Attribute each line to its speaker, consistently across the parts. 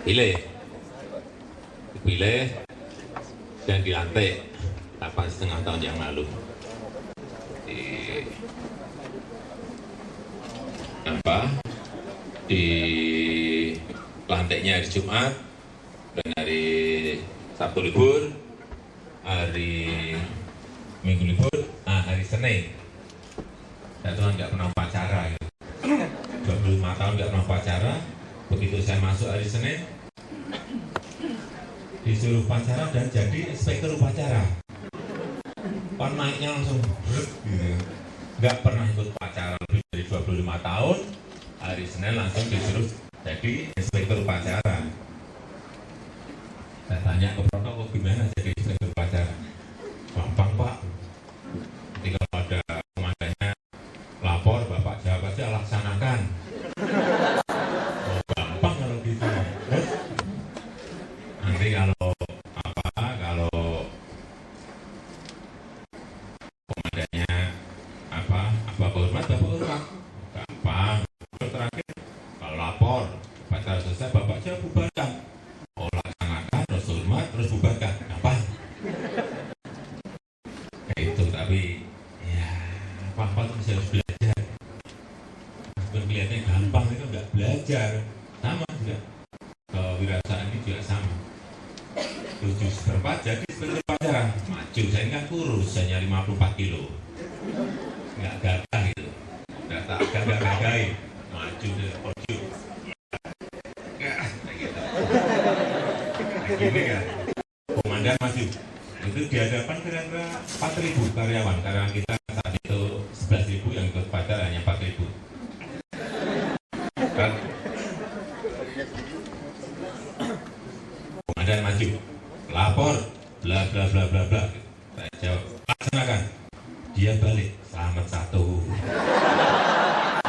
Speaker 1: dipilih dan dilantik 8,5 tahun yang lalu. Di lantiknya hari Jumat dan hari Sabtu libur, hari Minggu libur, hari Senin. Saya tuh nggak pernah upacara, gitu. 25 tahun nggak pernah upacara. Begitu saya masuk hari Senin, disuruh upacara dan jadi inspektur upacara. Pan naiknya langsung, gitu. Nggak pernah ikut upacara lebih dari 25 tahun. Hari Senin langsung disuruh jadi inspektur upacara. Saya tanya ke protokol, gimana jadi inspektur upacara? Gampang Pak. Nanti kalau ada komandannya lapor, Bapak jawab aja, laksanakan. Oh, gampang kalau gitu. Terus nanti kalau komandannya apa hormat, Bapak hormat. Gampang. Terakhir kalau lapor upacara selesai, Bapak aja bubarkan. Oh, laksanakan, terus hormat, terus bubarkan. Gampang. Kayak itu, tapi ya apa-apa tuh masih harus belajar. Meskipun kelihatannya gampang, itu nggak belajar. Sama juga kewirausahaan ini juga sama. 7/4 jadi seperti upacara maju. Saya ini kan kurus, hanya 54 kilo, nggak gagah gitu, nggak gagahin maju dari podium. Kayak gitu. Gini kan, komandan maju. Itu di hadapan kira-kira 4.000 karyawan kita saat itu 11.000, yang ikut upacara hanya 4.000. Kan? Komandan maju, lapor, bla bla bla bla bla. Saya jawab, laksanakan. Dia balik, selamat 1.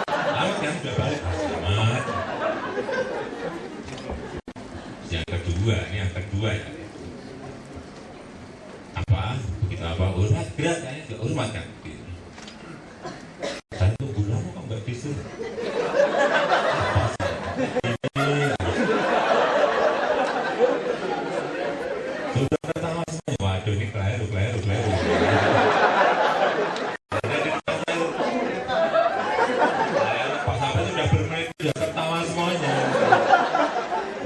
Speaker 1: Selamat kan, sudah balik, selamat. Yang kedua, ini yang kedua ya. Apa? Begitu apa? Hormat, gerak, kayaknya juga hormat kan. Saya tunggu lama kok nggak disuruh. Sudah pertama semuanya, waduh ini keliru. Pas sampai sudah bermenit, sudah tertawa semuanya.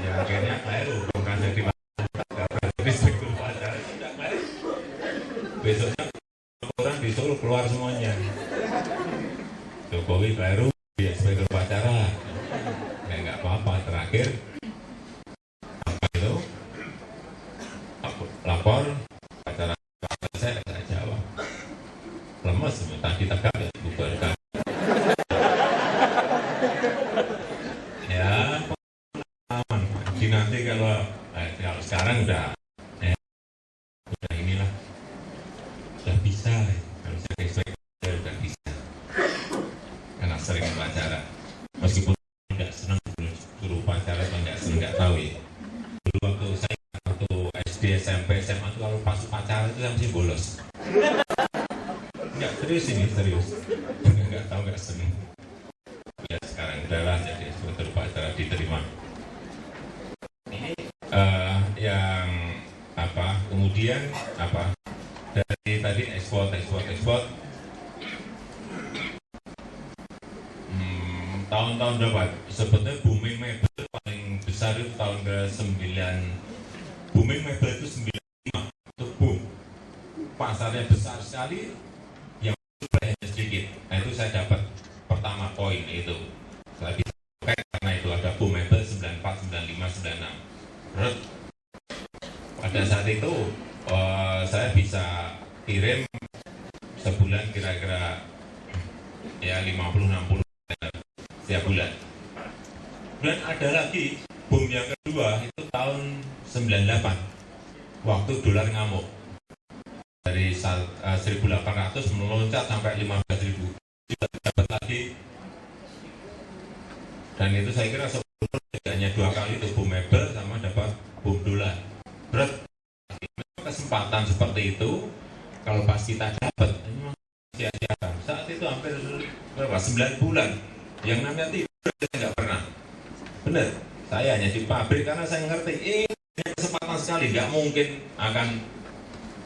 Speaker 1: Ya akhirnya keliru, bukan jadi inspektur upacara, sudah keliru. Besoknya orang disuruh keluar semuanya. Jokowi keliru, dia inspektur upacara. Ya nggak apa-apa, terakhir apa itu? Lapor upacara saya jawab. Lemes, tadi tegak ya, bubarkan. Ya, aman. Nanti kalau sekarang udah inilah, udah bisa. Kalau saya udah bisa, karena sering upacara. Meskipun tidak senang suruh upacara, atau tidak senang, nggak tahu ya. Dulu waktu SD, SMP, SMA itu kalau pas upacara itu saya mesti bolos. Nggak serius. Nggak tahu, nggak senang. Ya sekarang udahlah jadi inspektur upacara, diterima. Ini yang apa? Kemudian apa? Dari tadi ekspor. Tahun-tahun berapa? Sebetulnya booming mebel paling besar itu tahun ke-9. Booming mebel itu 95, itu boom. Pasarnya besar sekali, yang hanya sedikit. Nah itu saya dapat pertama poin itu. Saya bisa pakai karena itu ada boom mebel 94, 95, 96. Terus pada saat itu saya bisa kirim sebulan kira-kira ya 50-60 setiap bulan. Dan ada lagi boom yang kedua itu tahun 98, waktu dolar ngamuk dari 1.800 meloncat sampai 15.000. Dapat lagi, dan itu saya kira sebelumnya hanya 2 kali itu, boom mebel sama dapat boom dolar. Berat kesempatan seperti itu kalau pas kita dapat memang sia-sia. Saat itu hampir berapa? 9 bulan. Yang namanya tidur saya nggak pernah. Benar, Saya hanya di pabrik karena saya ngerti ini kesempatan sekali, nggak mungkin akan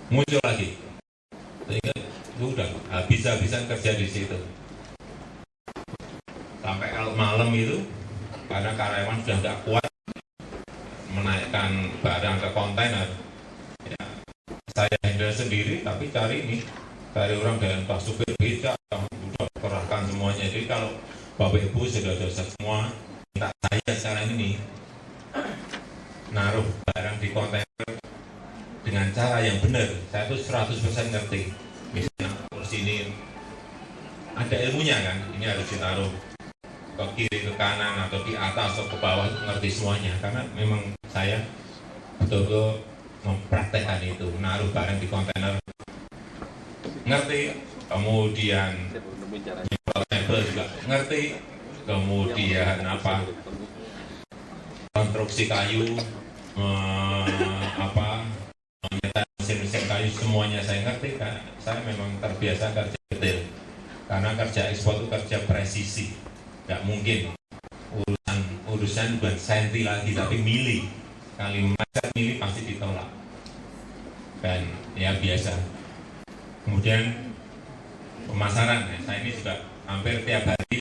Speaker 1: muncul lagi. Sehingga sudah habis-habisan kerja di situ. Sampai kalau malam itu karena karyawan sudah nggak kuat menaikkan barang ke kontainer, ya, saya handle sendiri, tapi cari orang dengan Pak supir becak, sudah kerahkan semuanya. Jadi kalau Bapak Ibu sudah semua, minta saya sekarang ini naruh barang di kontainer dengan cara yang benar. Saya tuh 100% ngerti. Misalnya kursi ini ada ilmunya kan, ini harus ditaruh ke kiri, ke kanan, atau di atas, atau ke bawah, ngerti semuanya. Karena memang saya betul-betul mempraktekkan itu, naruh barang di kontainer, ngerti. Kemudian label juga ngerti. Kemudian apa, konstruksi kayu, mesin-mesin kayu, semuanya saya ngerti. Kan saya memang terbiasa kerja detail. Karena kerja ekspor itu kerja presisi. Nggak mungkin urusan bukan senti lagi, tapi mili. Kali macet mili pasti ditolak. Dan ya biasa. Kemudian pemasaran, ya, saya ini juga hampir tiap hari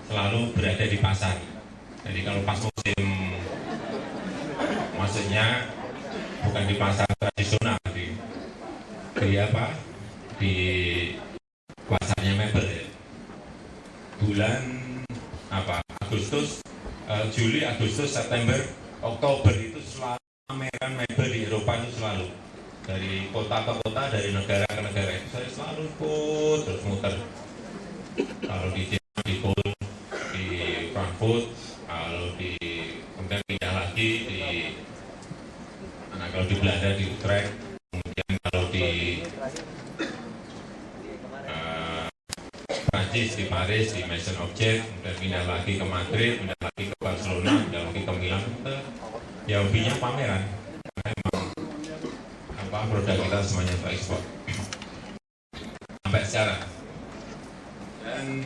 Speaker 1: selalu berada di pasar. Jadi kalau pas musim, maksudnya bukan di pasar tradisional, di pasarnya mebel, ya. Bulan Agustus, Juli, Agustus, September, Oktober itu selalu pameran mebel di Eropa itu selalu. Dari kota ke kota, dari negara ke negara itu saya selalu ikut terus muter. Kalau di Jerman, di Bonn, di Frankfurt, kemudian pindah lagi kalau di Belanda di Utrecht, kemudian kalau di Prancis di Paris, di Maison Objet, kemudian pindah lagi ke Madrid, pindah lagi ke Barcelona, pindah lagi ke Milan. Ya hobinya pameran. Produk kita semuanya untuk ekspor sampai sekarang. Dan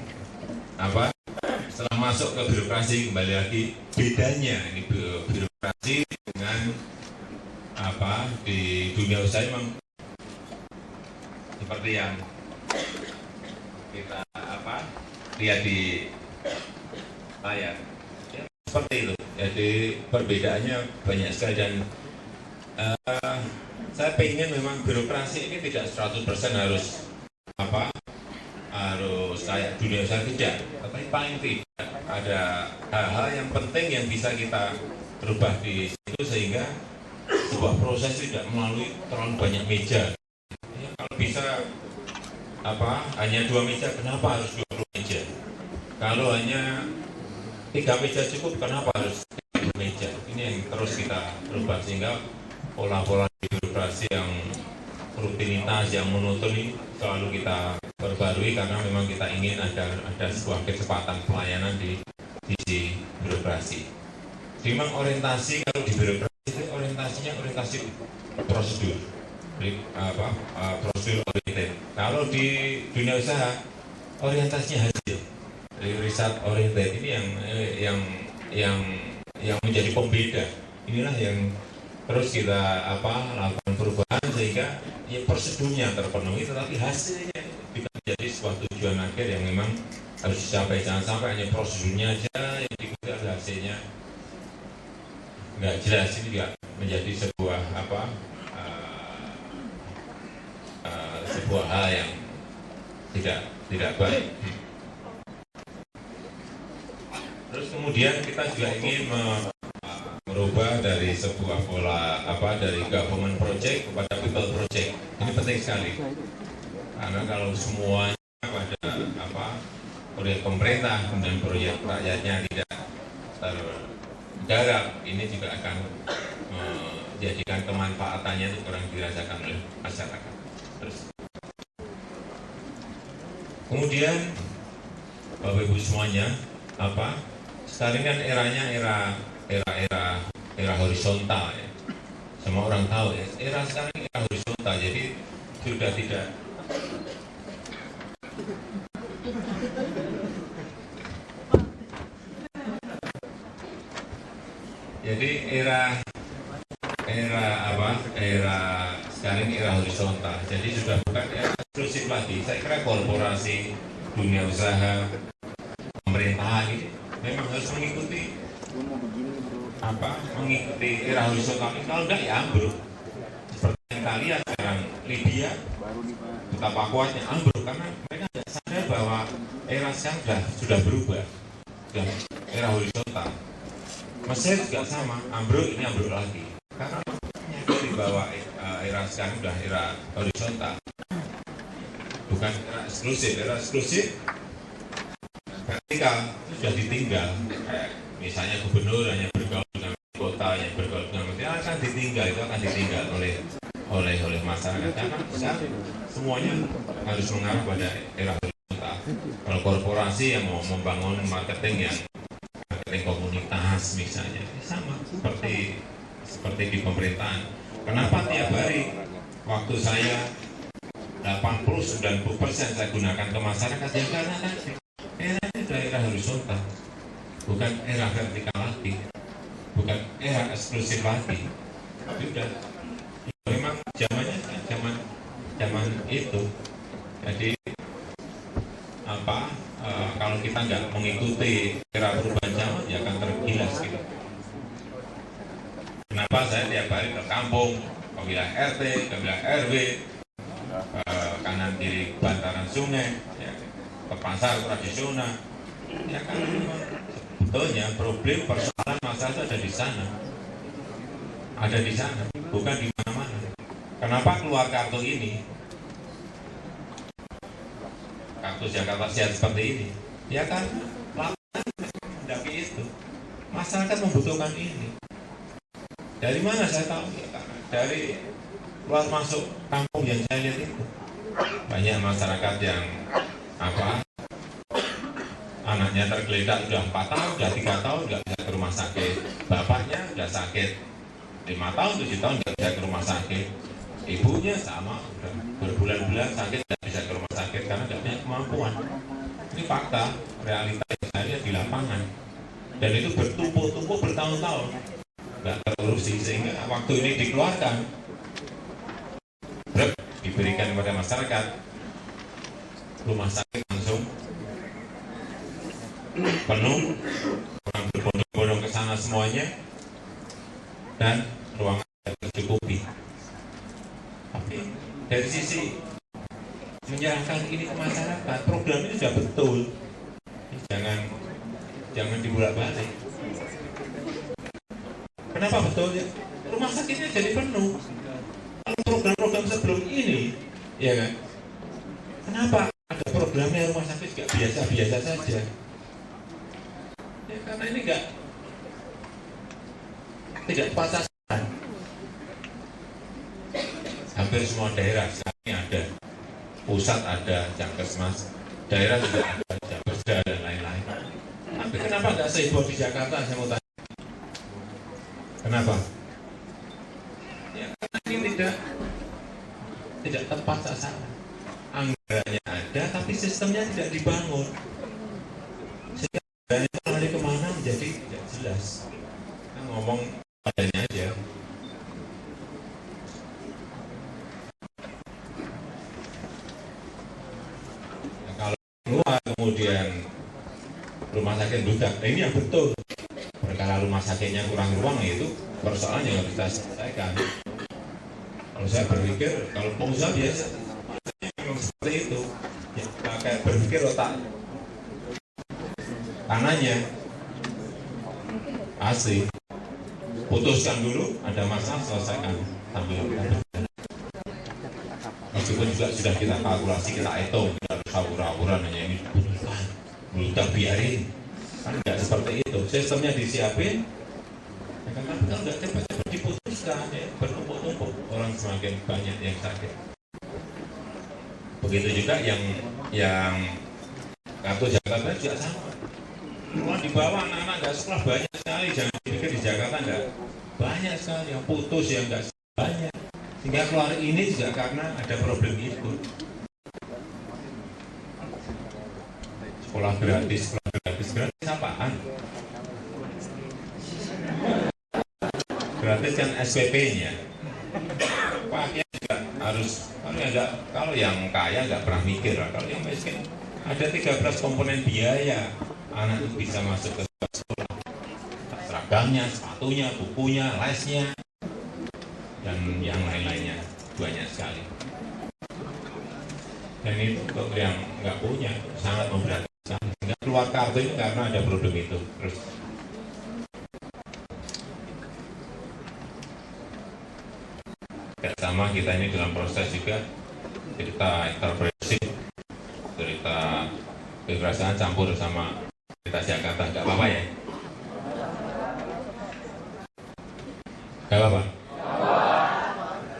Speaker 1: setelah masuk ke birokrasi, kembali lagi bedanya ini birokrasi dengan di dunia usaha memang seperti yang kita lihat di layar, ya, seperti itu. Jadi perbedaannya banyak sekali. Dan saya pengen memang birokrasi ini tidak 100% harus kayak dunia usaha, tidak. Tapi paling tidak ada hal-hal yang penting yang bisa kita rubah di situ sehingga sebuah proses tidak melalui terlalu banyak meja. Ya, kalau bisa hanya 2 meja, kenapa harus 20 meja? Kalau hanya 3 meja cukup, kenapa harus 3 meja? Ini yang terus kita rubah sehingga pola-pola birokrasi yang rutinitas, yang monoton ini selalu kita perbarui karena memang kita ingin ada sebuah kecepatan pelayanan di sisi birokrasi. Jadi memang orientasi kalau di birokrasi itu orientasinya orientasi prosedur, prosedur oriented. Kalau di dunia usaha orientasinya hasil, riset oriented. Ini yang menjadi pembeda. Inilah yang terus kita lakukan perubahan sehingga ya prosedurnya terpenuhi, tetapi hasilnya bisa menjadi sebuah tujuan akhir yang memang harus dicapai. Jangan sampai hanya prosedurnya aja yang diikuti, ada hasilnya nggak jelas. Ini juga menjadi sebuah sebuah hal yang tidak baik. Terus kemudian kita juga ingin merubah dari sebuah pola dari government project kepada people project. Ini penting sekali karena kalau semuanya pada proyek pemerintah kemudian proyek rakyatnya tidak tergarap, ini juga akan menjadikan kemanfaatannya itu kurang dirasakan oleh masyarakat. Terus kemudian Bapak Ibu semuanya, sekarang kan eranya era horizontal, ya. Semua orang tahu ya, era sekarang era horizontal, jadi sudah tidak Jadi era sekarang ini era horizontal. Jadi sudah bukan era eksklusif lagi. Saya kira korporasi, dunia usaha, pemerintahan ini memang harus mengikuti mengikuti era horizontal ini. Kalau enggak ya ambruk. Seperti yang kalian sekarang Libya, betapa kuatnya ambruk karena mereka tidak sadar bahwa era sekarang sudah berubah, sudah era horizontal. Mesir juga sama, ambruk ini ambruk lagi karena menyadari bahwa era sekarang sudah era horizontal, bukan era eksklusif. Era eksklusif vertikal itu sudah ditinggal. Misalnya gubernur hanya bergaul dengan kota, yang bergaul dengan menteri akan ditinggal oleh masyarakat karena sekarang semuanya harus mengarah pada era horizontal. Kalau korporasi yang mau membangun marketing komunitas misalnya sama seperti di pemerintahan. Kenapa tiap hari waktu saya 80-90% saya gunakan ke masyarakat ya karena era ini sudah era horizontal, bukan era vertikal lagi, bukan era eksklusif lagi. Sudah memang zamannya zaman itu. Jadi kalau kita nggak mengikuti era perubahan zaman ya akan tergilas gitu. Kenapa saya tiap hari ke kampung, ke wilayah RT, ke wilayah RW, kanan kiri bantaran sungai, ya, ke pasar tradisional, ya kan sebetulnya problem persoalan masalah itu ada di sana, bukan di mana-mana. Kenapa keluar kartu ini? Kartu Jakarta Sehat seperti ini, ya kan lapangan mendaki itu, masyarakat membutuhkan ini. Dari mana saya tahu? Ya, dari luar masuk kampung yang saya lihat itu banyak masyarakat yang anaknya tergeletak sudah 4 tahun, sudah 3 tahun nggak bisa ke rumah sakit, bapaknya sudah sakit 5 tahun, 7 tahun nggak bisa ke rumah sakit, ibunya sama berbulan-bulan sakit nggak bisa ke rumah sakit karena nggak punya kemampuan. Ini fakta, realita yang saya lihat di lapangan, dan itu bertumpuk-tumpuk bertahun-tahun nggak terurusi, sehingga waktu ini dikeluarkan diberikan kepada masyarakat, rumah sakit langsung penuh, orang berbondong-bondong ke sana semuanya, dan ruangan tercukupi. Tapi dari sisi menyerahkan ini ke masyarakat, program ini sudah betul, jangan dibolak-balik. Kenapa betul ya? Rumah sakitnya jadi penuh. Kalau program-program sebelum ini, ya kan? Kenapa ada programnya rumah sakit nggak biasa-biasa saja? Ya karena ini tidak tepat sasaran. Hampir semua daerah sekarang ini ada, pusat ada, Jankesmas, daerah juga ada, Jakarta dan lain-lain. Tapi kenapa nggak seheboh di Jakarta? Saya mau tanya. Kenapa? Ya karena ini tidak tepat sasaran. Anggarannya ada, tapi sistemnya tidak dibangun. Sehingga anggarannya lari kemana menjadi tidak jelas. Kita ngomong padanya aja. Nah, kalau keluar kemudian rumah sakit budak, ini yang betul. Perkara rumah sakitnya kurang ruang itu persoalan yang harus kita selesaikan. Kalau saya berpikir, kalau pengusaha biasa memang seperti itu, ya, pakai berpikir otak kanannya asli, putuskan dulu, ada masalah selesaikan sambil meskipun juga sudah kita kalkulasi, kita hitung, kita sawur-sawuran hanya ini bukan biarin, kan nggak seperti itu, sistemnya disiapin, ya kan, tapi kalau nggak cepat-cepat diputuskan, ya, bertumpuk-tumpuk, orang semakin banyak yang sakit. Begitu juga yang kartu Jakarta juga sama. Kalau di bawah anak-anak nggak sekolah banyak sekali, jangan dipikir di Jakarta nggak banyak sekali yang putus, yang nggak banyak. Sehingga keluar ini juga karena ada problem itu. Sekolah gratis apaan? gratiskan SPP-nya. Pakaian juga harus, kalau yang kaya nggak pernah mikir lah, kalau yang miskin ada 13 komponen biaya anak itu bisa masuk ke sekolah, seragamnya, sepatunya, bukunya, lesnya, dan yang lain-lainnya banyak sekali. Dan itu untuk yang nggak punya sangat memberatkan, nggak keluar kartu itu karena ada produk itu. Terus sama kita ini dalam proses juga cerita interpretasi, cerita kekerasan campur sama cerita Jakarta, nggak apa-apa ya? Nggak apa-apa?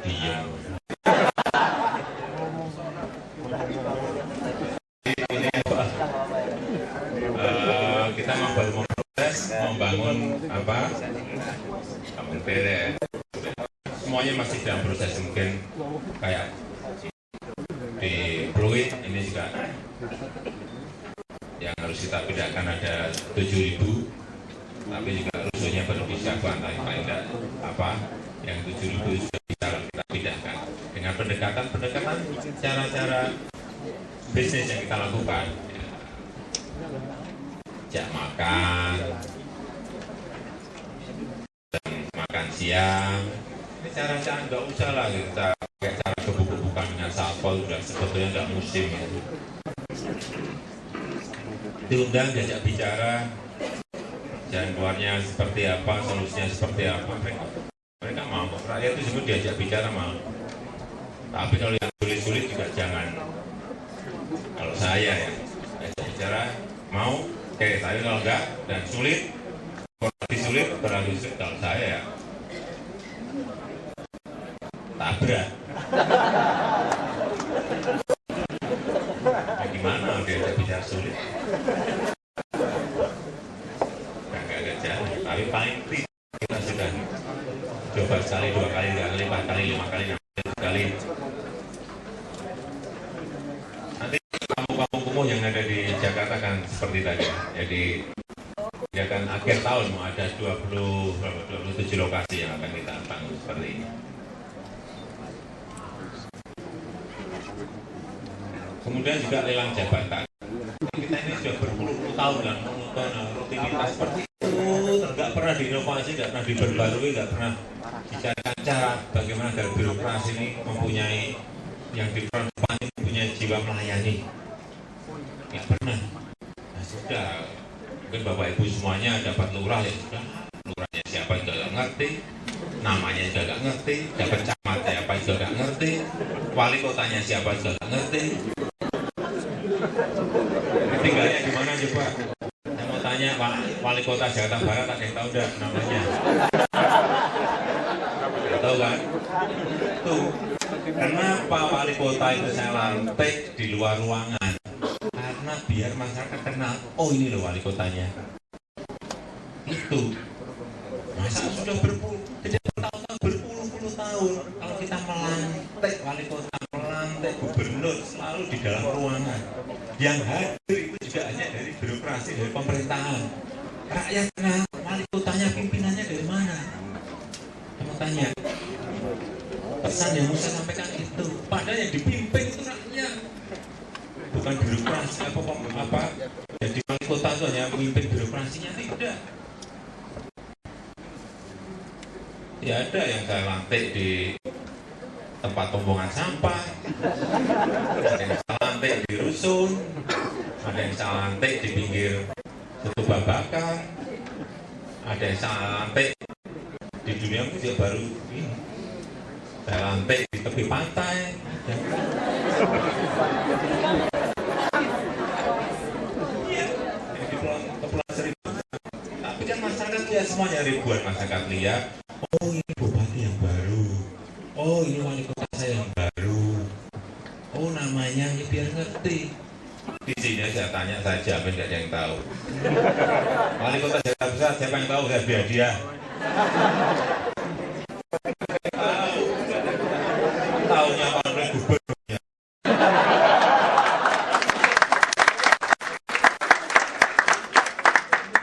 Speaker 1: Diam. Ini apa? Kita baru memproses, membangun apa? Bangun PDS. Semuanya masih dalam proses, mungkin kayak di Pluit ini juga yang harus kita pindahkan ada 7.000, tapi juga rusuhnya baru bisa bantai paling apa yang 7.000 sudah bisa kita pindahkan dengan pendekatan cara-cara bisnis yang kita lakukan, jam makan dan makan siang. Ini cara-cara nggak usah lah kita pakai cara gebuk-gebukan dengan satpol, sudah sebetulnya nggak musim itu. Diundang, diajak bicara, jalan keluarnya seperti apa, solusinya seperti apa, mereka mau. Rakyat itu semua diajak bicara mau. Tapi kalau yang sulit-sulit juga jangan. Kalau saya ya, diajak bicara mau, oke, tapi kalau enggak dan sulit, berarti sulit kalau saya ya tabrak. Nah, gimana diajak bicara sulit? Nggak ada jalan. Tapi paling tidak kita sudah coba sekali, 2 kali, 3 kali, 4 kali, 5 kali, 6 kali. Nanti kampung-kampung kumuh yang ada di Jakarta kan seperti tadi. Jadi ya kan akhir tahun mau ada 27 lokasi yang akan kita bangun seperti ini. Kemudian juga lelang jabatan. Kita ini sudah berpuluh-puluh tahun dan menonton rutinitas seperti itu, nggak pernah diinovasi, nggak pernah diperbarui, nggak pernah bicarakan cara bagaimana agar birokrasi ini mempunyai yang di front depan ini mempunyai jiwa melayani. Nggak pernah. Nah, sudah, mungkin Bapak Ibu semuanya dapat lurah ya sudah, lurahnya siapa juga nggak ngerti, namanya juga nggak ngerti, dapat camatnya apa juga nggak ngerti, wali kotanya siapa juga nggak ngerti. Tinggalnya di mana coba? Saya mau tanya Pak Wali Kota Jakarta Barat, ada yang tahu enggak namanya? Tahu kan? Tuh, kenapa Wali Kota itu saya lantik di luar ruangan? Karena biar masyarakat kenal, oh ini loh Wali Kotanya. Itu. Masa sudah bertahun-tahun, berpuluh-puluh tahun, kalau kita melantik Wali Kota, melantik gubernur selalu di dalam ruangan. Yang hadir itu juga hanya dari birokrasi, dari pemerintahan. Rakyat kenal wali kotanya, pimpinannya dari mana? Kamu tanya. Pesan yang mau saya sampaikan itu, padahal yang dipimpin itu rakyat, bukan birokrasi apa. Jadi wali kota itu hanya memimpin birokrasinya, tidak. Ya ada yang saya lantik di tempat pembuangan sampah, ada yang saya lantik di rusun, ada yang saya lantik di pinggir Setu Babakan, ada yang saya lantik di dunia juga baru ini, saya lantik di tepi pantai, ya, di Kepulauan Seribu. Tapi kan masyarakat lihat semuanya, ribuan masyarakat lihat, oh ini bupati yang baru, oh ini wali kota saya yang baru, oh namanya ya biar ngerti. Di sini saya tanya saja, tapi tidak ada yang tahu. Wali kota Jakarta Pusat siapa yang tahu? Saya biar dia. Tahunya oleh gubernurnya.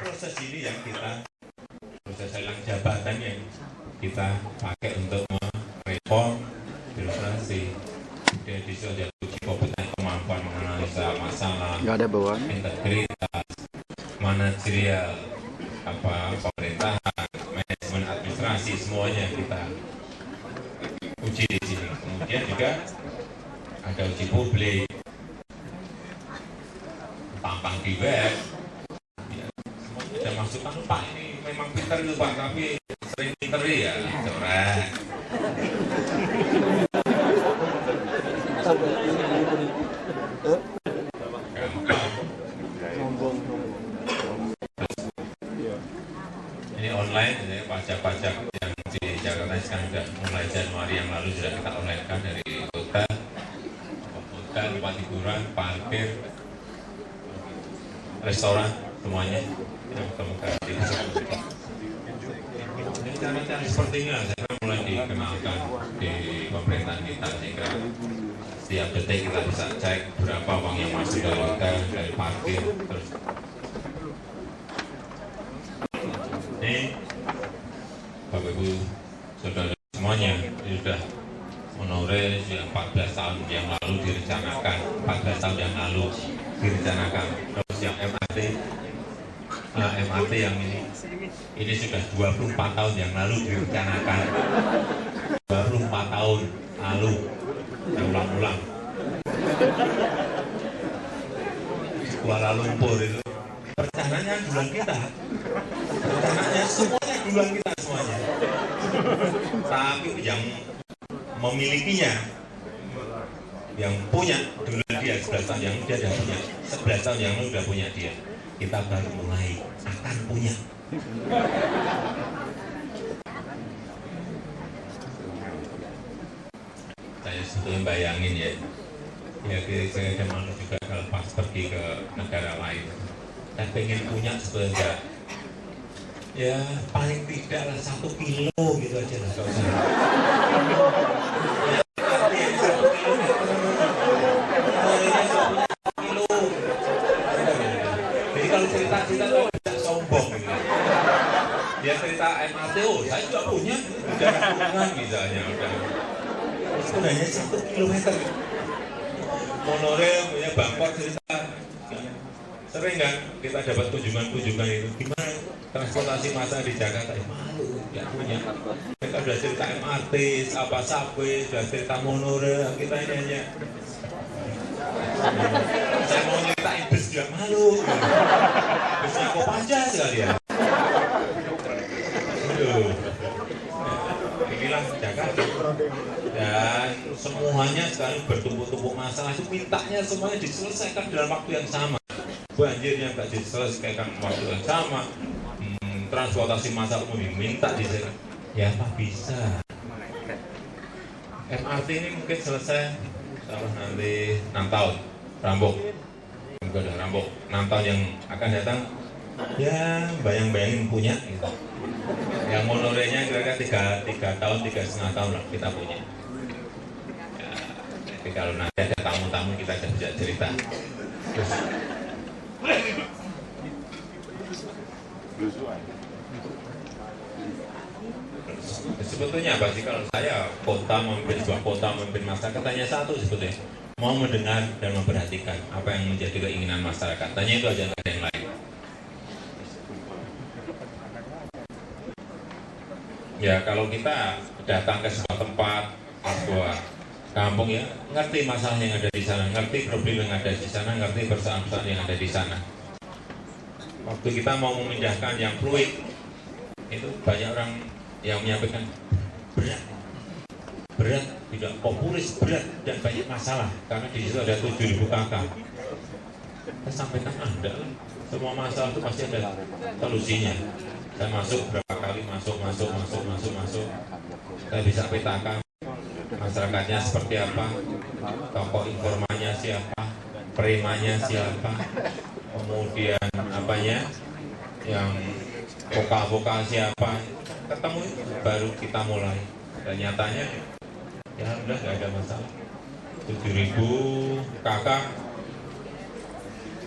Speaker 1: Proses ini yang kita, proses lelang jabatan yang kita pakai untuk mereform birokrasi. Dia disuruh uji kompetensi kemampuan menganalisa masalah, integritas, manajerial, pemerintahan, manajemen administrasi, semuanya kita uji di sini. Kemudian juga ada uji publik, tampang di web. Ya, semuanya ada masukan, Pak ini memang pintar itu Pak, tapi sering pintar ya, coret. Ini online, ini pajak-pajak yang di Jakarta sekarang sudah mulai Januari yang lalu sudah kita online kan, dari hotel, tempat hiburan, parkir, restoran, semuanya yang temukan di ini cara-cara seperti ini saya mulai dikenalkan di pemerintahan kita, sehingga setiap detik kita bisa cek berapa uang yang masuk dari hotel, dari parkir, terus ini Bapak Ibu Saudara semuanya, ini sudah honorer yang 14 tahun yang lalu direncanakan, 14 tahun yang lalu direncanakan. Terus yang MRT yang ini sudah 24 tahun yang lalu direncanakan, 24 tahun lalu, ulang-ulang. Kuala Lumpur itu rencananya duluan kita, rencananya semuanya duluan kita semuanya, tapi yang memilikinya, yang punya duluan dia 11 tahun yang dia sudah punya, 11 tahun yang lalu sudah punya dia. Kita baru mulai akan punya. Saya sebetulnya bayangin ya saya ada malu juga kalau pas pergi ke negara lain. Saya pengen punya sebetulnya, ya paling tidak lah 1 kilo gitu aja lah, gak usah. Jadi kalau cerita-cerita tuh tidak sombong gitu. Dia cerita MRT, saya juga punya, udah hubungan misalnya, udah. Sebenarnya 1 kilometer. Monorail punya Bangkok cerita. Sering kan kita dapat kunjungan-kunjungan itu, gimana transportasi massal di Jakarta? Malu, nggak punya. Mereka sudah cerita MRT, subway, sudah cerita monorail, kita ini hanya. Saya mau nyeritain bus juga malu. Busnya Kopaja sekali ya. Inilah Jakarta. Dan semuanya sekarang bertumpuk-tumpuk masalah itu, mintanya semuanya diselesaikan dalam waktu yang sama. Banjirnya nggak diselesaikan waktu yang sama, transportasi massal umum diminta diselesaikan. Ya apa bisa? MRT ini mungkin selesai kalau nanti 6 tahun rampung, mungkin udah rampung 6 tahun yang akan datang. Ya bayang-bayangin punya gitu. Yang monorenya kira-kira 3 tahun, 3,5 tahun lah kita punya. Ya, jadi kalau nanti ada tamu-tamu kita bisa cerita. Terus, sebetulnya apa sih kalau saya memimpin sebuah kota, memimpin masyarakat, tanya satu sebetulnya, mau mendengar dan memperhatikan apa yang menjadi keinginan masyarakat. Tanya itu aja, nggak ada yang lain. Ya kalau kita datang ke sebuah tempat, sebuah kampung ya, ngerti masalah yang ada di sana, ngerti problem yang ada di sana, ngerti persoalan-persoalan yang ada di sana. Waktu kita mau memindahkan yang fluid, itu banyak orang yang menyampaikan berat, tidak populis, berat dan banyak masalah karena di situ ada 7.000 kakak. Saya sampaikan ada, semua masalah itu pasti ada solusinya. Saya masuk berapa kali, masuk. Saya bisa petakan masyarakatnya seperti apa, tokoh informannya siapa, primanya siapa, kemudian apanya, yang vokal siapa, ketemu baru kita mulai. Dan nyatanya ya udah nggak ada masalah. 7.000 kakak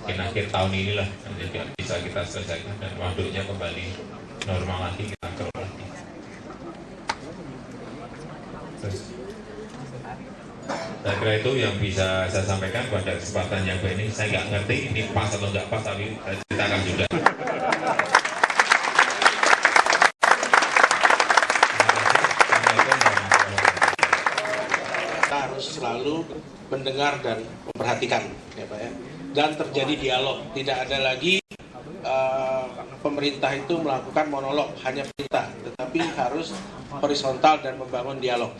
Speaker 1: mungkin akhir tahun inilah nanti bisa kita selesaikan dan waduknya kembali normal lagi, kita kelola lagi. Saya kira itu yang bisa saya sampaikan pada kesempatan yang ini. Saya nggak ngerti ini pas atau nggak pas, tapi saya ceritakan juga.
Speaker 2: Kita harus selalu mendengar dan memperhatikan, ya Pak ya. Dan terjadi dialog. Tidak ada lagi pemerintah itu melakukan monolog, hanya perintah, tetapi harus horizontal dan membangun dialog.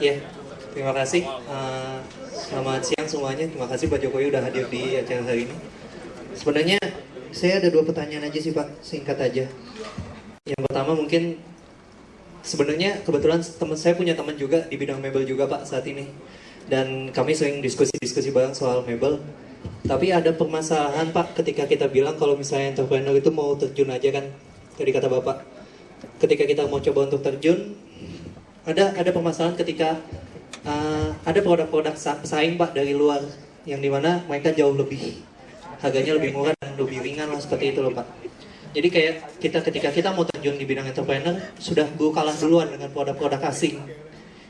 Speaker 3: Ya, terima kasih. Selamat siang semuanya. Terima kasih Pak Jokowi udah hadir di acara hari ini. Sebenarnya saya ada 2 pertanyaan aja sih Pak, singkat aja. Yang pertama mungkin sebenarnya kebetulan saya punya teman juga di bidang mebel juga Pak saat ini. Dan kami sering diskusi bareng soal mebel. Tapi ada permasalahan Pak ketika kita bilang kalau misalnya entrepreneur itu mau terjun aja kan, tadi kata Bapak. Ketika kita mau coba untuk terjun, ada permasalahan ketika ada produk-produk pesaing Pak dari luar yang dimana mereka jauh lebih harganya lebih murah dan lebih ringan lah, seperti itu loh Pak. Jadi kayak ketika kita mau terjun di bidang entrepreneur sudah kalah duluan dengan produk-produk asing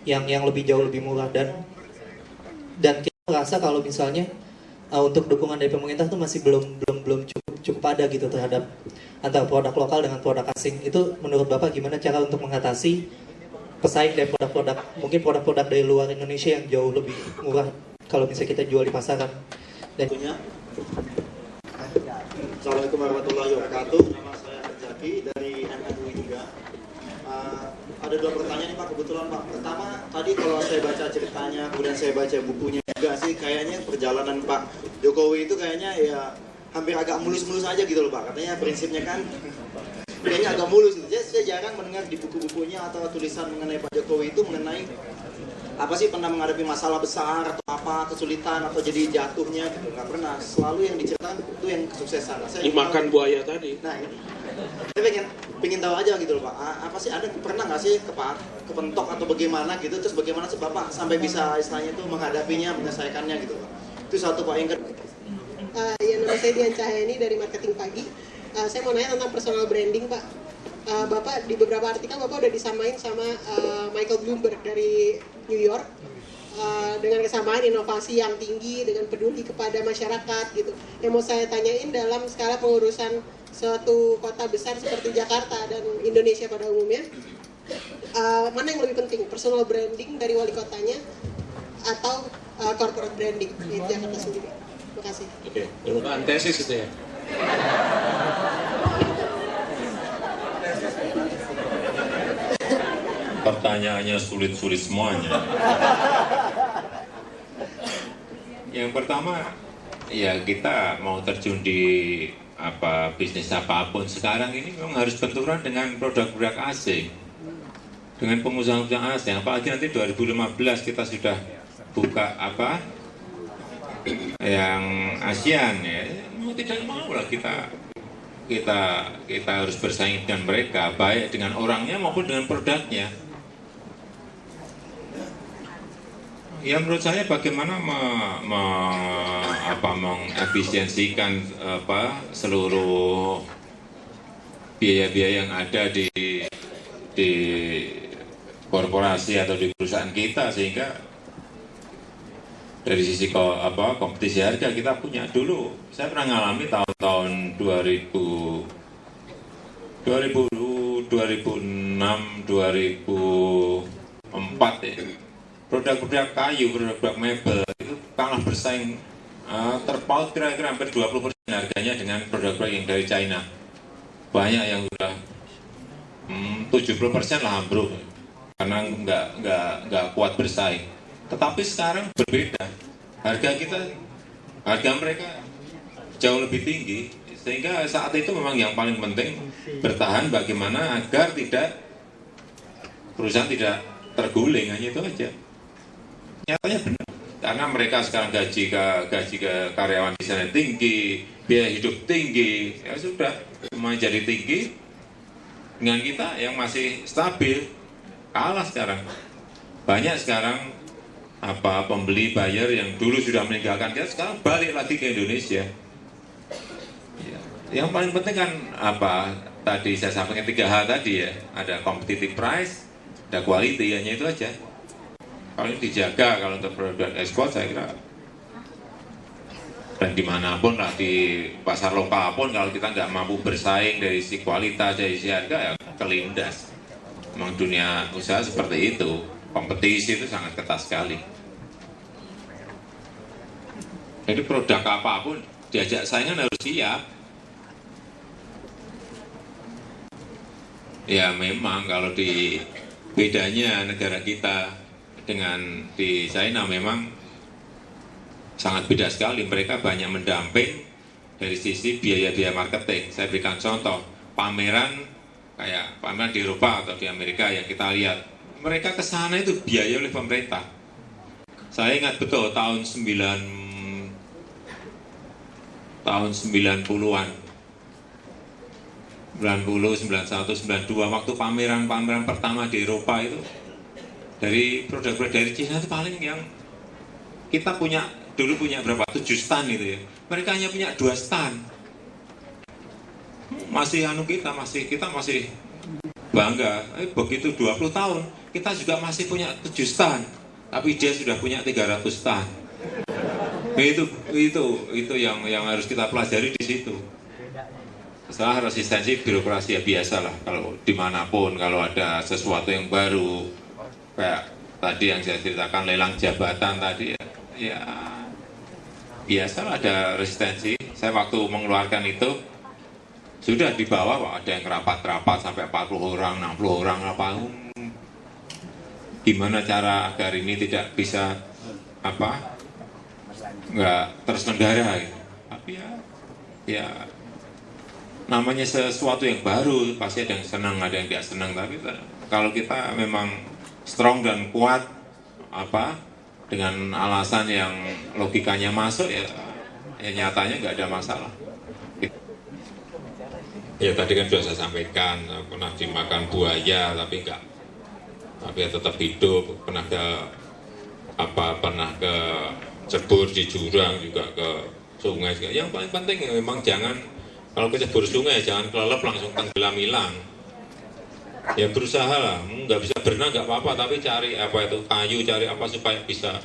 Speaker 3: yang lebih jauh lebih murah, dan kita merasa kalau misalnya untuk dukungan dari pemerintah itu masih belum cukup ada gitu terhadap antara produk lokal dengan produk asing. Itu menurut Bapak gimana cara untuk mengatasi pesaing dari mungkin produk-produk dari luar Indonesia yang jauh lebih murah kalau misalnya kita jual di pasaran? Dan
Speaker 4: Assalamualaikum warahmatullahi wabarakatuh. Nama saya Zaki dari MUI juga. Ada 2 pertanyaan nih Pak, kebetulan Pak. Pertama, tadi kalau saya baca ceritanya, kemudian saya baca bukunya juga sih, kayaknya perjalanan Pak Jokowi itu kayaknya ya hampir agak mulus-mulus aja gitu loh Pak. Katanya prinsipnya kan kayaknya agak mulus gitu. Saya jarang mendengar di buku-bukunya atau tulisan mengenai Pak Jokowi itu mengenai apa sih pernah menghadapi masalah besar atau apa, kesulitan atau jadi jatuhnya gitu. Nggak pernah. Selalu yang diceritakan itu yang kesuksesan. Saya
Speaker 2: Dimakan buaya tadi.
Speaker 4: Nah ini, saya pengen tahu aja gitu loh Pak. Apa sih, ada pernah nggak sih kepentok atau bagaimana gitu? Terus bagaimana sih Bapak sampai bisa istilahnya itu menghadapinya, menyelesaikannya gitu Pak? Itu satu Pak. Yang kedua.
Speaker 5: Ya, nama saya Dian Cahyani dari Marketing Pagi. Saya mau nanya tentang personal branding Pak. Bapak di beberapa artikel Bapak udah disamain sama Michael Bloomberg dari New York dengan kesamaan inovasi yang tinggi, dengan peduli kepada masyarakat gitu. Yang mau saya tanyain dalam skala pengurusan suatu kota besar seperti Jakarta dan Indonesia pada umumnya, mana yang lebih penting, personal branding dari wali kotanya atau corporate branding di Jakarta sendiri? Terima kasih.
Speaker 2: Oke, bukan tesis itu ya.
Speaker 1: Pertanyaannya sulit-sulit semuanya. Yang pertama, ya kita mau terjun di bisnis apapun sekarang ini memang harus benturan dengan produk-produk asing, dengan pengusaha-pengusaha asing. Apalagi nanti 2015 kita sudah buka yang ASEAN ya, mau tidak mau lah kita harus bersaing dengan mereka, baik dengan orangnya maupun dengan produknya. Ya menurut saya bagaimana mengefisiensikan seluruh biaya-biaya yang ada di korporasi atau di perusahaan kita, sehingga dari sisi kompetisi harga kita punya. Dulu saya pernah ngalami tahun-tahun 2006, 2004 ya. Produk-produk kayu, produk-produk mebel itu kalah bersaing, terpaut kira-kira hampir 20% harganya dengan produk-produk yang dari China. Banyak yang sudah 70% lah ambruk karena nggak kuat bersaing. Tetapi sekarang berbeda, harga mereka jauh lebih tinggi, sehingga saat itu memang yang paling penting bertahan bagaimana agar perusahaan tidak terguling, hanya itu aja. Nyatanya benar, karena mereka sekarang gaji ke karyawan di sana tinggi, biaya hidup tinggi, ya sudah semua jadi tinggi. Dengan kita yang masih stabil kalah sekarang. Banyak sekarang pembeli buyer yang dulu sudah meninggalkan kita sekarang balik lagi ke Indonesia. Ya. Yang paling penting kan tadi saya sampaikan 3 hal tadi ya, ada competitive price, ada quality, hanya itu aja. Kalau ini dijaga, kalau untuk produk ekspor saya kira, dan dimanapun lah, di pasar lokal pun kalau kita nggak mampu bersaing dari sisi kualitas, dari sisi harga, ya kelindas. Memang dunia usaha seperti itu, kompetisi itu sangat ketat sekali. Jadi produk apapun diajak saingan harus siap. Ya memang kalau di bedanya negara kita dengan di China memang sangat beda sekali. Mereka banyak mendamping dari sisi biaya-biaya marketing. Saya berikan contoh, pameran kayak pameran di Eropa atau di Amerika yang kita lihat, mereka ke sana itu biaya oleh pemerintah. Saya ingat betul tahun 90-an, 90, 91, 92, waktu pameran pertama di Eropa itu, dari produk-produk dari Cina itu paling yang kita dulu punya berapa? 7 stand itu ya. Mereka hanya punya 2 stand. Kita masih bangga. Begitu 20 tahun, kita juga masih punya 7 stand. Tapi dia sudah punya 300 stand. Itu yang harus kita pelajari di situ. Setelah resistensi birokrasi ya biasa lah. Kalau dimanapun, kalau ada sesuatu yang baru, kayak tadi yang saya ceritakan lelang jabatan tadi ya biasa ada resistensi. Saya waktu mengeluarkan itu sudah di bawah, ada yang rapat-rapat sampai 40 orang, 60 orang, gimana cara agar ini tidak bisa nggak terselenggara gitu. Tapi ya namanya sesuatu yang baru pasti ada yang senang, ada yang tidak senang. Tapi kalau kita memang strong dan kuat dengan alasan yang logikanya masuk ya nyatanya nggak ada masalah. Ya tadi kan sudah saya sampaikan, pernah dimakan buaya tapi tetap hidup, pernah ke cebur di jurang, juga ke sungai. Yang paling penting ya memang jangan, kalau ke cebur sungai jangan kelelep langsung tenggelam hilang. Ya berusaha lah, nggak bisa berenang nggak apa-apa, tapi cari kayu, cari apa supaya bisa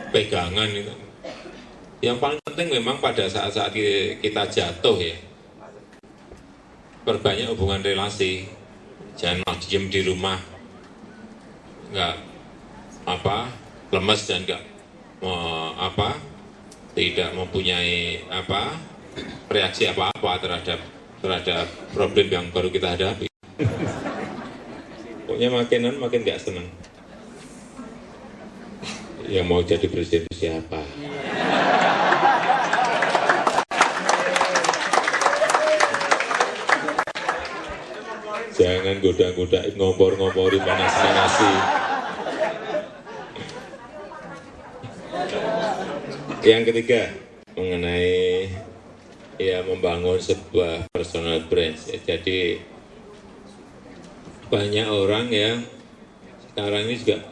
Speaker 1: pegangan itu. Yang paling penting memang pada saat-saat kita jatuh ya, perbanyak hubungan relasi, jangan mau diem di rumah, nggak lemes dan nggak tidak mempunyai reaksi apa-apa terhadap problem yang baru kita hadapi. Pokoknya makin nggak senang. Yang mau jadi presiden siapa? Jangan goda-godain, ngompor-ngomporin panasnya nasi. Yang ketiga, mengenai membangun sebuah personal brand. Jadi banyak orang yang sekarang ini juga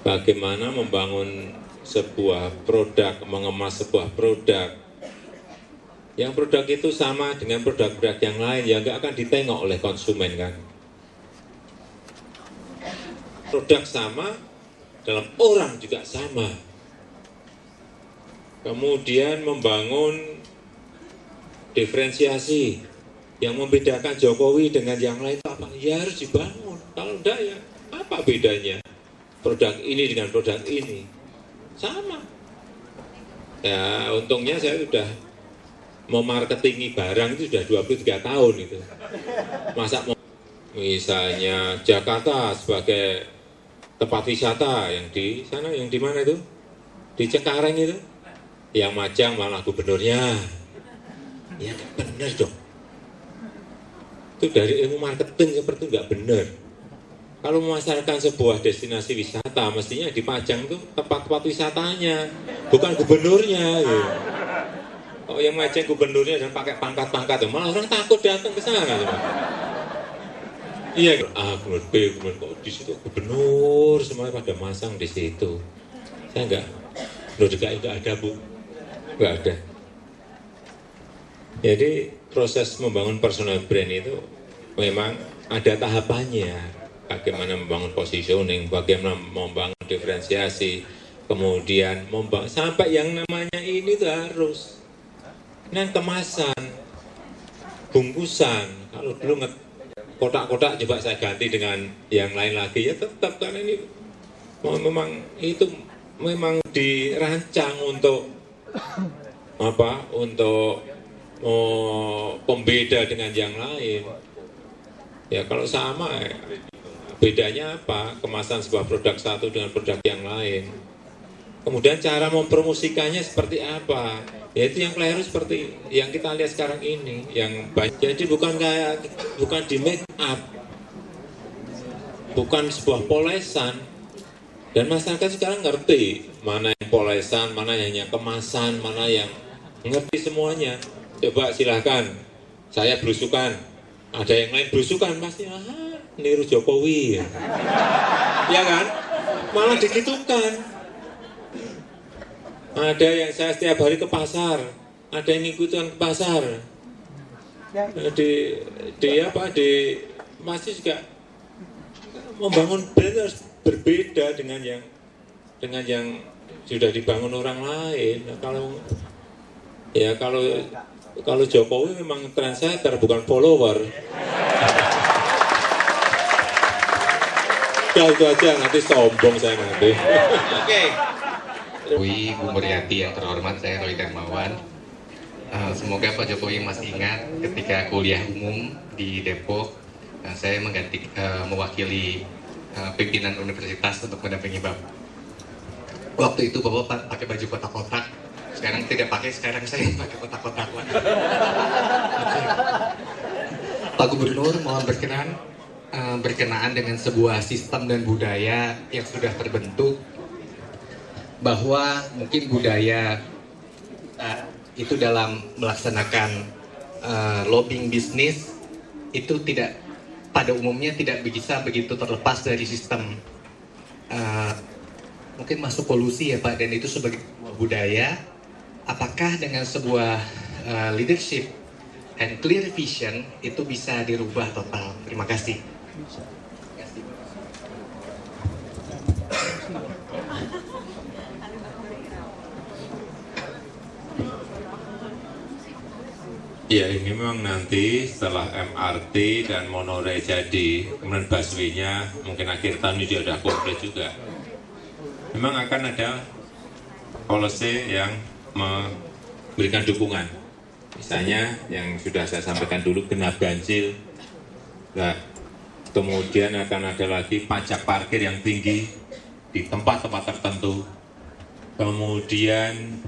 Speaker 1: bagaimana membangun sebuah produk, mengemas sebuah produk yang produk itu sama dengan produk-produk yang lain, yang nggak akan ditengok oleh konsumen kan. Produk sama, dalam orang juga sama. Kemudian membangun diferensiasi yang membedakan Jokowi dengan yang lain itu apa? Ya harus dibangun. Kalau enggak ya apa bedanya produk ini dengan produk ini? Sama. Ya untungnya saya sudah memarketingi barang itu sudah 23 tahun itu. Masa misalnya Jakarta sebagai tempat wisata yang di sana, yang di mana itu? Di Cengkareng itu. Yang majang malah gubernurnya. Ya nggak benar dong. Itu dari ilmu marketing seperti itu nggak benar. Kalau memasarkan sebuah destinasi wisata, mestinya dipajang tuh tempat-tempat wisatanya, bukan gubernurnya. Ya. Oh yang majang gubernurnya dan pakai pangkat-pangkat, malah orang takut datang ke sana. Iya, gubernur B, gubernur di situ gubernur semuanya pada masang di situ. Saya nggak DKI nggak ada bu, nggak ada. Jadi proses membangun personal brand itu memang ada tahapannya. Bagaimana membangun positioning, bagaimana membangun diferensiasi, kemudian membangun sampai yang namanya ini tuh harus dan kemasan, bungkusan. Kalau dulu kotak-kotak coba saya ganti dengan yang lain lagi ya tetap, karena ini memang itu memang dirancang untuk apa? Untuk pembeda dengan yang lain. Ya kalau sama, bedanya apa? Kemasan sebuah produk satu dengan produk yang lain. Kemudian cara mempromosikannya seperti apa? Ya itu yang keliru seperti yang kita lihat sekarang ini, yang banyak. Jadi bukan di make up, bukan sebuah polesan. Dan masyarakat sekarang ngerti mana yang polesan, mana yang hanya kemasan, mana yang ngerti semuanya. Coba silahkan, saya belusukan, ada yang lain belusukan pasti niru Jokowi, ya kan? Malah digitukan. Ada yang saya setiap hari ke pasar, ada yang ikutan ke pasar. Di masih juga membangun brand harus berbeda dengan yang sudah dibangun orang lain. Kalau Jokowi memang trendsetter bukan follower. Ya itu aja, nanti sombong saya nanti.
Speaker 2: Oke.
Speaker 6: Bu Muriati yang terhormat, saya Roy Darmawan. Semoga Pak Jokowi masih ingat ketika kuliah umum di Depok, saya mewakili pimpinan universitas untuk mendampingi Bapak. Waktu itu Bapak pakai baju kotak-kotak, sekarang tidak pakai, sekarang saya pakai kotak-kotak. Pak Gubernur, mohon berkenaan dengan sebuah sistem dan budaya yang sudah terbentuk, bahwa mungkin budaya itu dalam melaksanakan lobbying bisnis itu tidak pada umumnya tidak bisa begitu terlepas dari sistem mungkin masuk kolusi ya Pak, dan itu sebagai budaya. Apakah dengan sebuah leadership and clear vision itu bisa dirubah total? Terima kasih.
Speaker 1: Ya ini memang nanti setelah MRT dan monorail jadi, kemudian busway-nya mungkin akhir tahun ini sudah komplit juga. Memang akan ada policy yang memberikan dukungan. Misalnya yang sudah saya sampaikan dulu, genap ganjil. Nah, kemudian akan ada lagi pajak parkir yang tinggi di tempat-tempat tertentu. Kemudian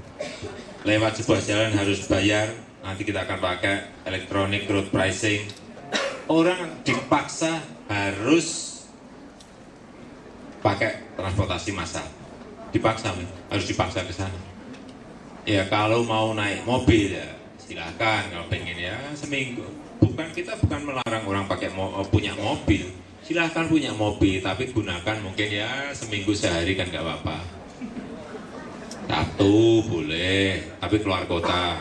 Speaker 1: lewat sebuah jalan harus bayar. Nanti kita akan pakai electronic road pricing. Orang dipaksa harus pakai transportasi massal. Harus dipaksa ke sana. Ya kalau mau naik mobil ya silakan, kalau pengen ya seminggu. Kita bukan melarang orang punya mobil. Silahkan punya mobil, tapi gunakan mungkin ya seminggu sehari kan nggak apa-apa. Sabtu boleh, tapi keluar kota.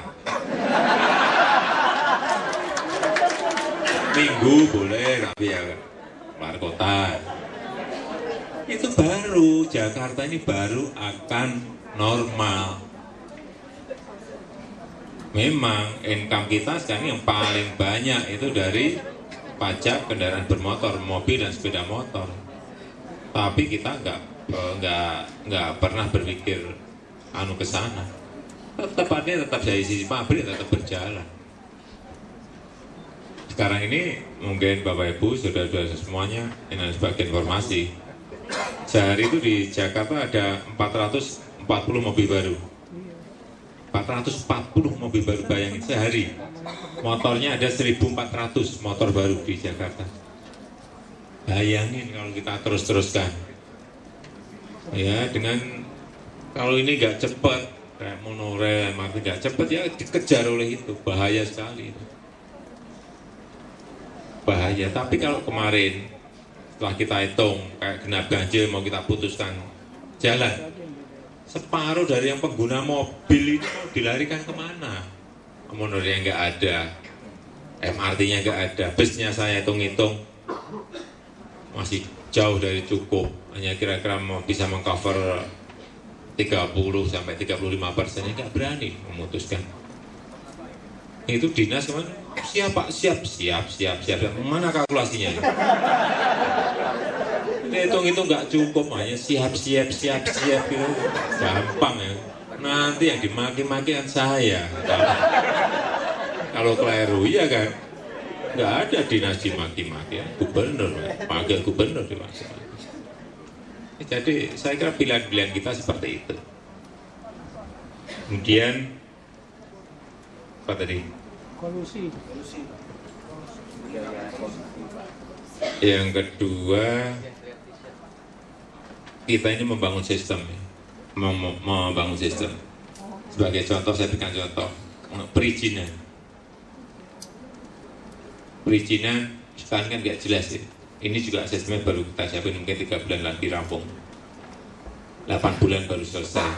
Speaker 1: Minggu boleh, tapi ya keluar kota. Itu baru, Jakarta ini baru akan normal. Memang income kita sekarang yang paling banyak itu dari pajak kendaraan bermotor, mobil dan sepeda motor. Tapi kita nggak pernah berpikir ke sana. Tetap dari sisi pabrik tetap berjalan. Sekarang ini mungkin Bapak Ibu, saudara-saudara semuanya, ini sebagai informasi. Sehari itu di Jakarta ada 440 mobil baru. 440 mobil baru, bayangin sehari. Motornya ada 1.400 motor baru di Jakarta. Bayangin kalau kita terus-teruskan. Ya, kalau ini nggak cepat, kayak monorail, MRT nggak cepat ya dikejar oleh itu, bahaya sekali. Bahaya. Tapi kalau kemarin setelah kita hitung kayak genap ganjil mau kita putuskan jalan, separuh dari yang pengguna mobil itu mau dilarikan kemana? monorailnya nggak ada, MRT-nya nggak ada, busnya saya hitung-hitung masih jauh dari cukup, hanya kira-kira bisa mengcover 30 sampai 35%, nggak berani memutuskan. Itu dinas kemana? Siap Pak, siap. Mana kalkulasinya? Hitung-hitung nggak cukup, hanya siap gitu. Gampang ya. Nanti yang dimaki-maki kan saya. Kalau keliru ya kan, nggak ada dinas dimaki-maki, ya. Gubernur, panggil gubernur dimaksud. Jadi saya kira pilihan-pilihan kita seperti itu. Kemudian apa tadi? Kolusi. Yang kedua, kita ini membangun sistem, membangun sistem. Sebagai contoh, saya berikan contoh perizinan. Perizinan sekarang kan nggak jelas ya. Ini juga sistemnya baru kita siapin, mungkin 3 bulan lagi rampung. 8 bulan baru selesai.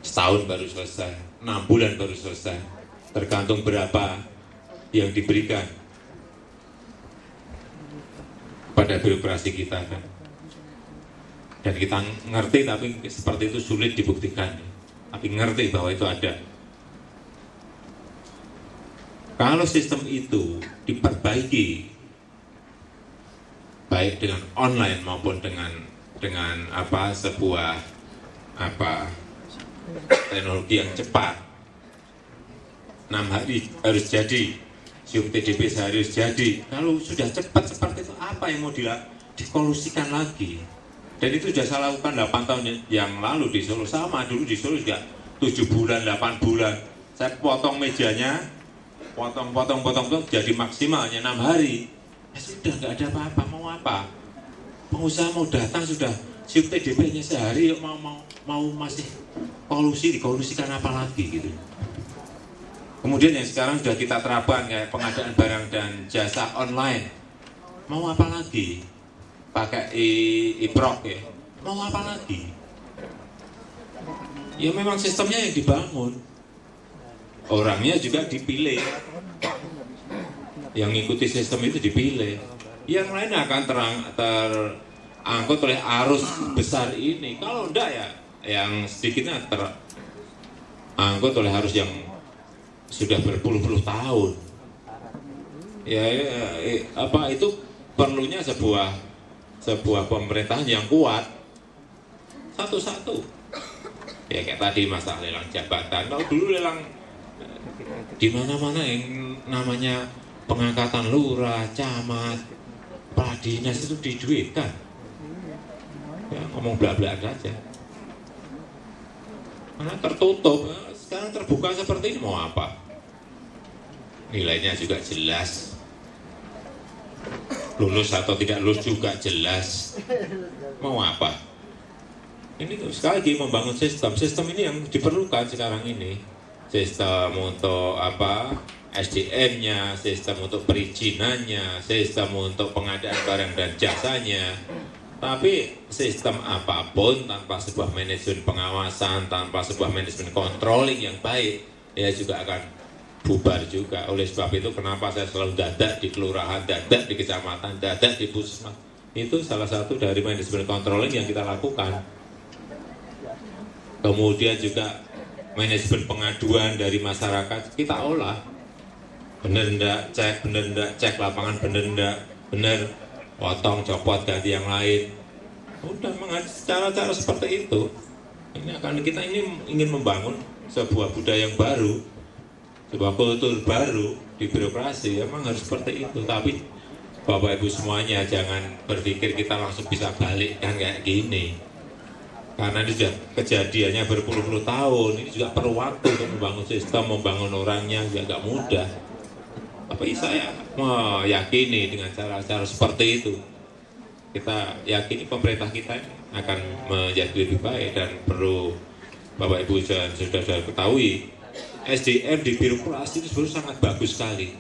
Speaker 1: Setahun baru selesai. 6 bulan baru selesai. Tergantung berapa yang diberikan pada birokrasi kita kan. Dan kita ngerti, tapi seperti itu sulit dibuktikan. Tapi ngerti bahwa itu ada. Kalau sistem itu diperbaiki, baik dengan online maupun dengan sebuah teknologi yang cepat, 6 hari harus jadi, SIUM TDP sehari harus jadi. Kalau sudah cepat seperti itu, apa yang mau dikolusikan lagi? Dan itu sudah saya lakukan 8 tahun yang lalu di Solo. Sama dulu di Solo juga 7 bulan, 8 bulan. Saya potong mejanya, potong jadi maksimalnya 6 hari. Ya sudah, nggak ada apa-apa. Mau apa? Pengusaha mau datang sudah SIUM TDP-nya sehari, mau masih dikolusikan apa lagi gitu. Kemudian yang sekarang sudah kita terapkan kayak pengadaan barang dan jasa online. Mau apa lagi? Pakai e-prok ya. Mau apa lagi? Ya memang sistemnya yang dibangun. Orangnya juga dipilih. Yang ngikuti sistem itu dipilih. Yang lain akan terangkut oleh arus besar ini. Kalau enggak ya, yang sedikitnya terangkut oleh arus yang sudah berpuluh-puluh tahun. Itu perlunya sebuah pemerintahan yang kuat satu-satu. Ya kayak tadi masalah lelang jabatan. Kalau dulu lelang di mana-mana yang namanya pengangkatan lurah, camat, kepala dinas itu diduitkan. Ya, ngomong bla-bla aja. Karena tertutup. Sekarang terbuka seperti ini mau apa? Nilainya juga jelas. Lulus atau tidak lulus juga jelas. Mau apa? Ini tuh sekali lagi membangun sistem. Sistem ini yang diperlukan sekarang ini. Sistem untuk SDM-nya, sistem untuk perizinannya, sistem untuk pengadaan barang dan jasanya. Tapi sistem apapun tanpa sebuah manajemen pengawasan, tanpa sebuah manajemen controlling yang baik, ya juga akan bubar juga. Oleh sebab itu kenapa saya selalu dadak di kelurahan, dadak di kecamatan, dadak di puskesmas. Itu salah satu dari manajemen controlling yang kita lakukan. Kemudian juga manajemen pengaduan dari masyarakat kita olah. Bener enggak, cek lapangan bener enggak, bener. Potong, copot, ganti yang lain. Udah cara-cara seperti itu. Kita ini ingin membangun sebuah budaya yang baru, sebuah kultur baru di birokrasi. Emang harus seperti itu. Tapi Bapak Ibu semuanya jangan berpikir kita langsung bisa balik kan kayak gini. Karena ini sudah kejadiannya berpuluh-puluh tahun. Ini juga perlu waktu untuk membangun sistem, membangun orangnya juga nggak mudah. Tapi saya meyakini dengan cara-cara seperti itu, kita yakini pemerintah kita akan menjadi lebih baik. Dan perlu Bapak Ibu sudah ketahui, SDM di birokrasi itu sebenarnya sangat bagus sekali.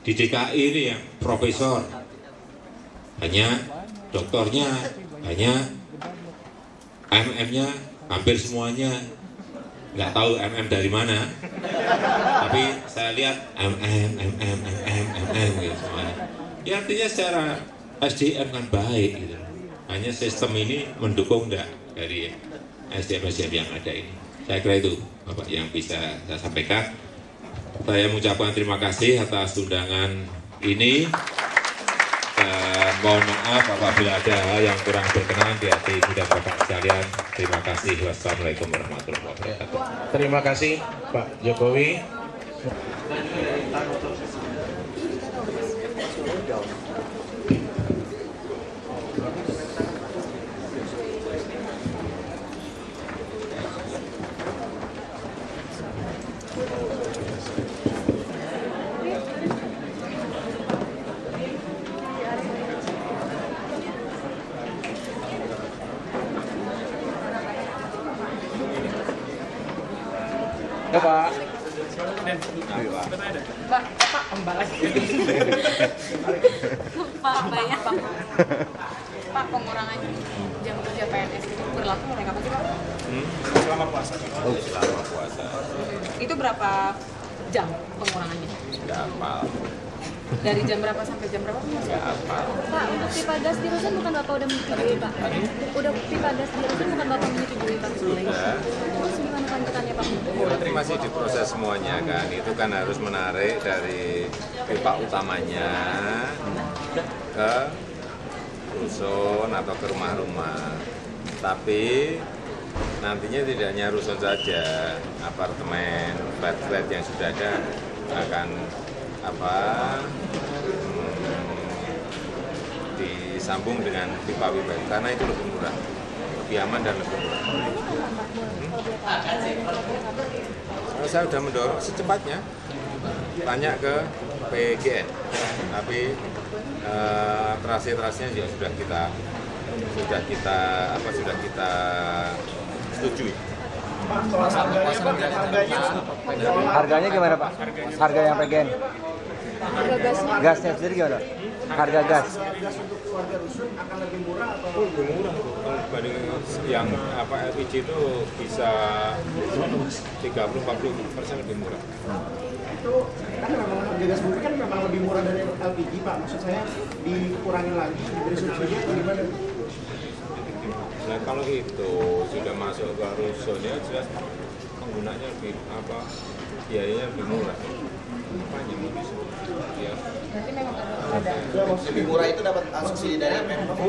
Speaker 1: Di DKI ini yang profesor banyak, doktornya banyak, MM-nya hampir semuanya. Nggak tahu MM dari mana, Tapi saya lihat gitu semuanya. Ya artinya secara SDM kan baik gitu. Hanya sistem ini mendukung enggak dari SDM yang ada ini. Saya kira itu Bapak yang bisa saya sampaikan. Saya mengucapkan terima kasih atas undangan ini. Dan mohon maaf apabila ada hal yang kurang berkenan di hati ibu dan bapak sekalian. Terima kasih. Wassalamualaikum warahmatullahi wabarakatuh.
Speaker 2: Terima kasih Pak Jokowi. Ya Pak.
Speaker 7: Pak, banyak Pak. Pak, pengurangan jam kerja PNS itu berlaku mulai kapan sih Pak?
Speaker 1: Selama puasa. Selama puasa.
Speaker 7: Itu berapa jam pengurangannya?
Speaker 1: Nggak hafal.
Speaker 7: Dari jam berapa sampai jam berapa?
Speaker 1: Nggak hafal.
Speaker 8: Pak, untuk pipa gas di Rusun bukan Bapak udah menyetujui, Pak? Udah pipa gas di Rusun bukan Bapak menyetujui, Pak? Terus gimana lanjutannya, Pak?
Speaker 9: Ini masih diproses semuanya kan, itu kan harus menarik dari pipa utamanya ke rusun atau ke rumah-rumah. Tapi nantinya tidak hanya rusun saja, apartemen, flat-flat yang sudah ada akan disambung dengan pipa-pipa karena itu lebih murah, lebih aman dan lebih murah. Saya sudah mendorong secepatnya, tanya ke PGN, tapi terasi-terasinya juga sudah kita setujui.
Speaker 10: Harganya gimana Pak? Harga yang PGN?
Speaker 8: Harga gasnya?
Speaker 10: Gasnya sendiri gimana? Harga gas?
Speaker 9: Lebih murah kalau dibanding yang LPG itu bisa 30-40% lebih murah.
Speaker 11: Itu kan memang harga gas bumi kan memang lebih murah dari LPG Pak. Maksud saya dikurangi lagi, diberi subsidi atau gimana?
Speaker 9: Nah kalau itu sudah masuk ke rusun ya jelas penggunanya lebih biayanya lebih murah. Apanya mau disebut? Ya.
Speaker 7: Berarti memang ada.
Speaker 4: Lebih murah itu dapat subsidi dari Pemprov.